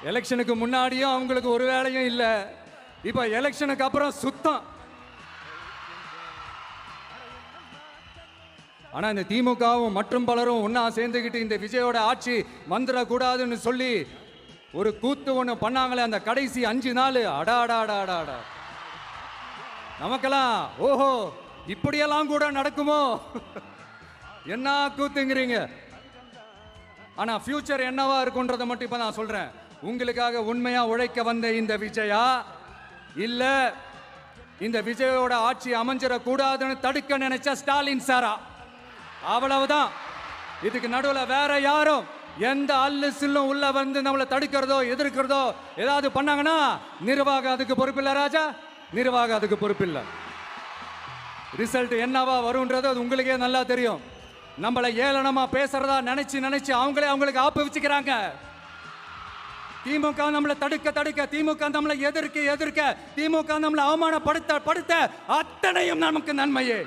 எலெக்ஷனுக்கு முன்னாடியும் அவங்களுக்கு ஒரு வேலையும் இல்லை, இப்போ எலெக்ஷனுக்கு அப்புறம் சுத்தம். ஆனா இந்த திமுகவும் மற்றும் பலரும் ஒன்னா சேர்ந்துக்கிட்டு இந்த விஜயோட ஆட்சி வந்துடக்கூடாதுன்னு சொல்லி ஒரு கூத்து ஒன்று பண்ணாங்களே அந்த கடைசி 5 நாள். அடாடாடாடாடா, நமக்கெல்லாம் ஓஹோ இப்படியெல்லாம் கூட நடக்குமோ என்ன கூத்துங்கிறீங்க. ஆனா ஃபியூச்சர் என்னவா இருக்குன்றதை மட்டும் இப்ப நான் சொல்றேன். உங்களுக்காக உண்மையா உழைக்க வந்த இந்த விஜயா, இல்ல இந்த விஜயோட ஆட்சி அமைஞ்சிடக்கூடாதுன்னு தடுக்க நினைச்ச ஸ்டாலின் சாரா, அவ்வளவுதான். இதுக்கு நடுவில் வேற யாரும் எந்த அல்லு சில்லும் உள்ள வந்து நம்மளை தடுக்கிறதோ எதிர்க்கிறதோ ஏதாவது பண்ணாங்கன்னா நிர்வாகம் அதுக்கு பொறுப்பில்லை ராஜா, நிர்வாகம் அதுக்கு பொறுப்பில்லை. ரிசல்ட் என்னவா வரும்ன்றது அது உங்களுக்கே நல்லா தெரியும். நம்மளை ஏளனமா பேசுறதா நினைச்சு அவங்களுக்கு ஆப்பு வச்சுக்கிறாங்க. திமுக நம்மளை தடுக்க, திமுக நம்மளை எதிர்க்க, திமுக நம்மளை அவமானப்படுத்த அத்தனையும் நமக்கு நன்மையே.